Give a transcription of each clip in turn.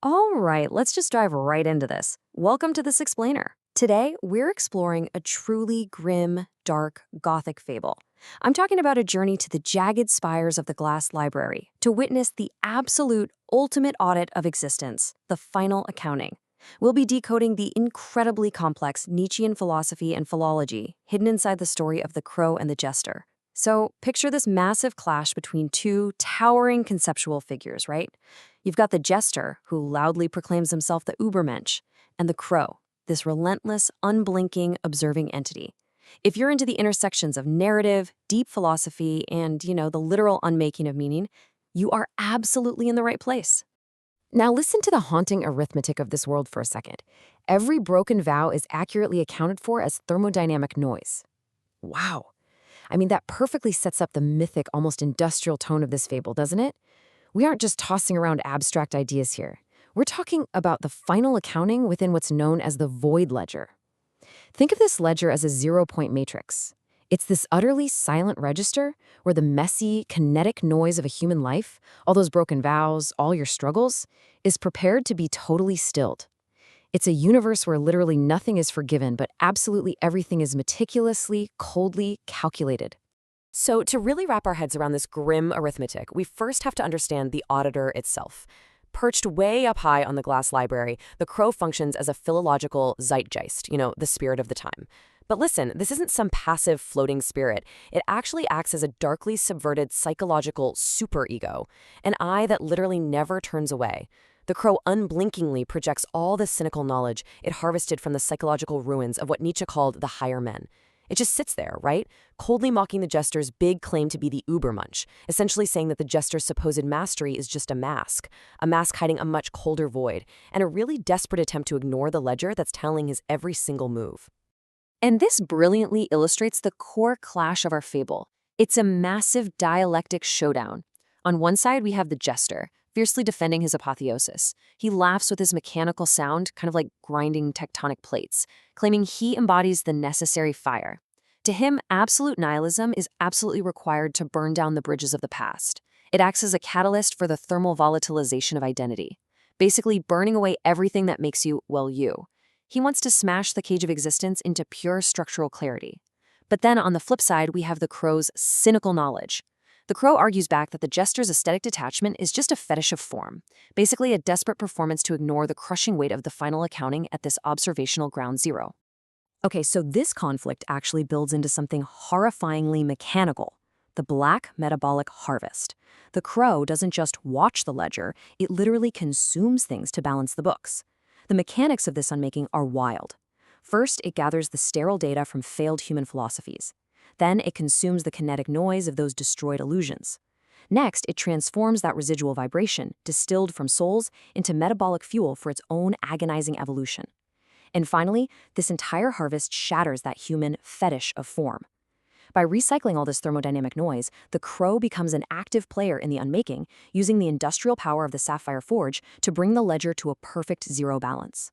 All right, let's just dive right into this. Welcome to This Explainer. Today, we're exploring a truly grim, dark, gothic fable. I'm talking about a journey to the jagged spires of the glass library to witness the absolute ultimate audit of existence, the final accounting. We'll be decoding the incredibly complex Nietzschean philosophy and philology hidden inside the story of the Crow and the Jester. So, picture this massive clash between two towering conceptual figures, right? You've got the Jester, who loudly proclaims himself the Ubermensch, and the Crow, this relentless, unblinking, observing entity. If you're into the intersections of narrative, deep philosophy, and, the literal unmaking of meaning, you are absolutely in the right place. Now listen to the haunting arithmetic of this world for a second. Every broken vow is accurately accounted for as thermodynamic noise. Wow. That perfectly sets up the mythic, almost industrial tone of this fable, doesn't it? We aren't just tossing around abstract ideas here. We're talking about the final accounting within what's known as the void ledger. Think of this ledger as a zero-point matrix. It's this utterly silent register where the messy, kinetic noise of a human life, all those broken vows, all your struggles, is prepared to be totally stilled. It's a universe where literally nothing is forgiven, but absolutely everything is meticulously, coldly calculated. So to really wrap our heads around this grim arithmetic, we first have to understand the auditor itself. Perched way up high on the glass library, the Crow functions as a philological zeitgeist, the spirit of the time. But listen, this isn't some passive floating spirit. It actually acts as a darkly subverted psychological superego, an eye that literally never turns away. The Crow unblinkingly projects all the cynical knowledge it harvested from the psychological ruins of what Nietzsche called the higher men. It just sits there, right? Coldly mocking the Jester's big claim to be the Ubermensch, essentially saying that the Jester's supposed mastery is just a mask hiding a much colder void, and a really desperate attempt to ignore the ledger that's telling his every single move. And this brilliantly illustrates the core clash of our fable. It's a massive dialectic showdown. On one side, we have the Jester, fiercely defending his apotheosis. He laughs with his mechanical sound, kind of like grinding tectonic plates, claiming he embodies the necessary fire. To him, absolute nihilism is absolutely required to burn down the bridges of the past. It acts as a catalyst for the thermal volatilization of identity, basically burning away everything that makes you, well, you. He wants to smash the cage of existence into pure structural clarity. But then on the flip side, we have the Crow's cynical knowledge. The Crow argues back that the Jester's aesthetic detachment is just a fetish of form, basically a desperate performance to ignore the crushing weight of the final accounting at this observational ground zero. Okay, so this conflict actually builds into something horrifyingly mechanical, the black metabolic harvest. The Crow doesn't just watch the ledger, it literally consumes things to balance the books. The mechanics of this unmaking are wild. First, it gathers the sterile data from failed human philosophies. Then it consumes the kinetic noise of those destroyed illusions. Next, it transforms that residual vibration, distilled from souls, into metabolic fuel for its own agonizing evolution. And finally, this entire harvest shatters that human fetish of form. By recycling all this thermodynamic noise, the Crow becomes an active player in the unmaking, using the industrial power of the sapphire forge to bring the ledger to a perfect zero balance.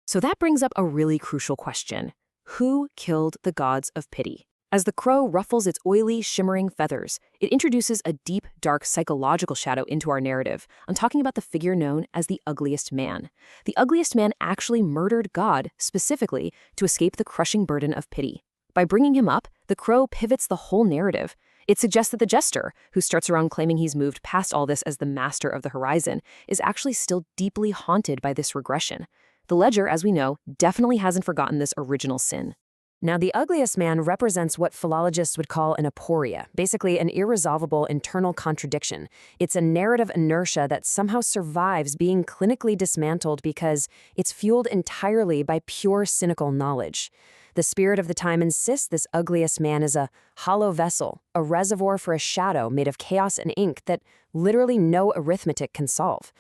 So that brings up a really crucial question. Who killed the gods of pity? As the Crow ruffles its oily, shimmering feathers, it introduces a deep, dark psychological shadow into our narrative. I'm talking about the figure known as the ugliest man. The ugliest man actually murdered God, specifically, to escape the crushing burden of pity. By bringing him up, the Crow pivots the whole narrative. It suggests that the Jester, who starts around claiming he's moved past all this as the master of the horizon, is actually still deeply haunted by this regression. The ledger, as we know, definitely hasn't forgotten this original sin. Now, the ugliest man represents what philologists would call an aporia, basically an irresolvable internal contradiction. It's a narrative inertia that somehow survives being clinically dismantled because it's fueled entirely by pure cynical knowledge. The spirit of the time insists this ugliest man is a hollow vessel, a reservoir for a shadow made of chaos and ink that literally no arithmetic can solve.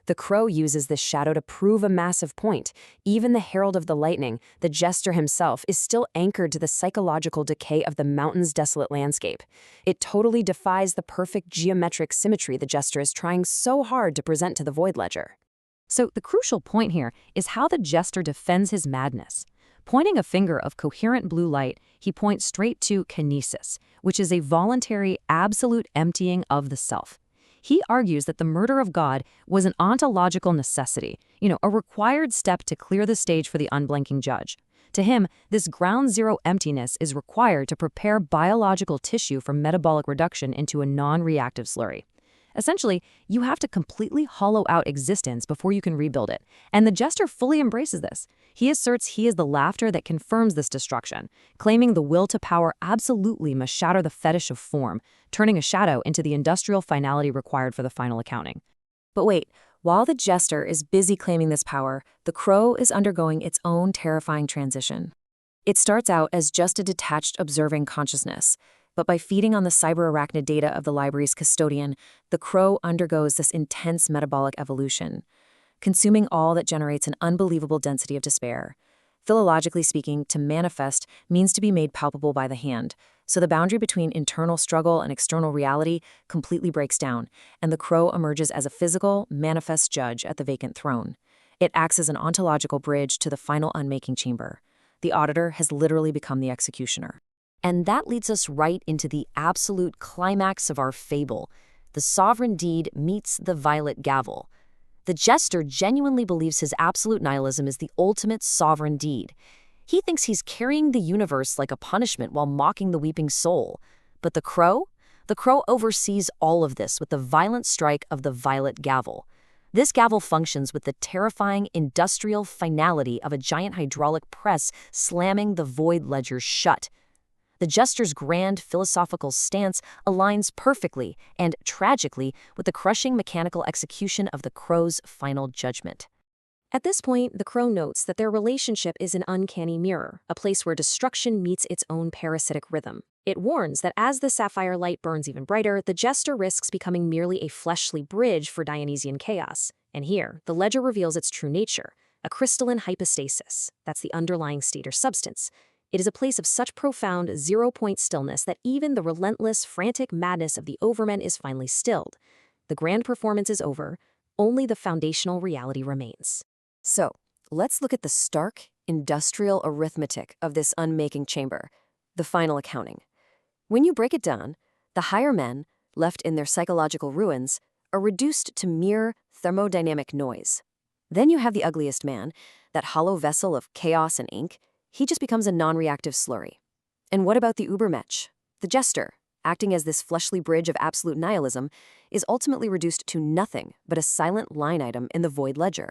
The Crow uses this shadow to prove a massive point. Even the herald of the lightning, the Jester himself, is still anchored to the psychological decay of the mountain's desolate landscape. It totally defies the perfect geometric symmetry the Jester is trying so hard to present to the void ledger. So the crucial point here is how the Jester defends his madness. Pointing a finger of coherent blue light, he points straight to kinesis, which is a voluntary, absolute emptying of the self. He argues that the murder of God was an ontological necessity, a required step to clear the stage for the unblinking judge. To him, this ground zero emptiness is required to prepare biological tissue for metabolic reduction into a non-reactive slurry. Essentially, you have to completely hollow out existence before you can rebuild it, and the jester fully embraces this. He asserts he is the laughter that confirms this destruction, claiming the will to power absolutely must shatter the fetish of form, turning a shadow into the industrial finality required for the final accounting. But wait, while the jester is busy claiming this power, the crow is undergoing its own terrifying transition. It starts out as just a detached observing consciousness, but by feeding on the cyber-arachnid data of the library's custodian, the crow undergoes this intense metabolic evolution, consuming all that generates an unbelievable density of despair. Philologically speaking, to manifest means to be made palpable by the hand, so the boundary between internal struggle and external reality completely breaks down, and the crow emerges as a physical, manifest judge at the vacant throne. It acts as an ontological bridge to the final unmaking chamber. The auditor has literally become the executioner. And that leads us right into the absolute climax of our fable. The sovereign deed meets the violet gavel. The jester genuinely believes his absolute nihilism is the ultimate sovereign deed. He thinks he's carrying the universe like a punishment while mocking the weeping soul. But the crow? The crow oversees all of this with the violent strike of the violet gavel. This gavel functions with the terrifying industrial finality of a giant hydraulic press slamming the void ledger shut. The jester's grand philosophical stance aligns perfectly and tragically with the crushing mechanical execution of the crow's final judgment. At this point, the crow notes that their relationship is an uncanny mirror, a place where destruction meets its own parasitic rhythm. It warns that as the sapphire light burns even brighter, the jester risks becoming merely a fleshly bridge for Dionysian chaos. And here, the ledger reveals its true nature, a crystalline hypostasis. That's the underlying state or substance. It is a place of such profound zero-point stillness that even the relentless, frantic madness of the overmen is finally stilled. The grand performance is over, only the foundational reality remains. So, let's look at the stark, industrial arithmetic of this unmaking chamber, the final accounting. When you break it down, the higher men, left in their psychological ruins, are reduced to mere thermodynamic noise. Then you have the ugliest man, that hollow vessel of chaos and ink. He just becomes a non-reactive slurry. And what about the Ubermensch? The jester, acting as this fleshly bridge of absolute nihilism, is ultimately reduced to nothing but a silent line item in the void ledger.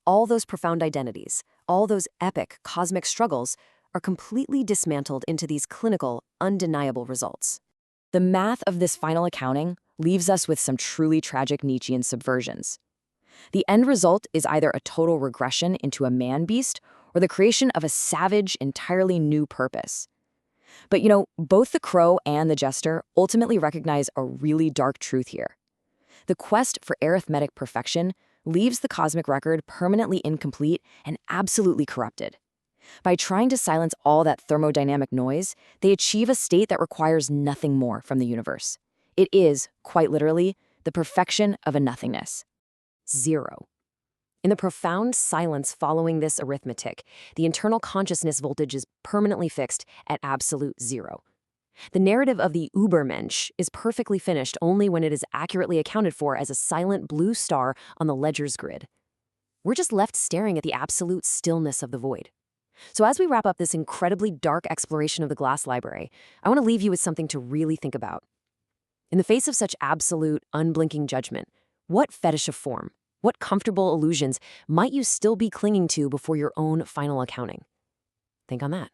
All those profound identities, all those epic cosmic struggles, are completely dismantled into these clinical, undeniable results. The math of this final accounting leaves us with some truly tragic Nietzschean subversions. The end result is either a total regression into a man-beast or the creation of a savage, entirely new purpose. But both the crow and the jester ultimately recognize a really dark truth here. The quest for arithmetic perfection leaves the cosmic record permanently incomplete and absolutely corrupted. By trying to silence all that thermodynamic noise, they achieve a state that requires nothing more from the universe. It is, quite literally, the perfection of a nothingness. Zero. In the profound silence following this arithmetic, the internal consciousness voltage is permanently fixed at absolute zero. The narrative of the Ubermensch is perfectly finished only when it is accurately accounted for as a silent blue star on the ledger's grid. We're just left staring at the absolute stillness of the void. So as we wrap up this incredibly dark exploration of the glass library, I want to leave you with something to really think about. In the face of such absolute, unblinking judgment, what fetish of form, what comfortable illusions might you still be clinging to before your own final accounting? Think on that.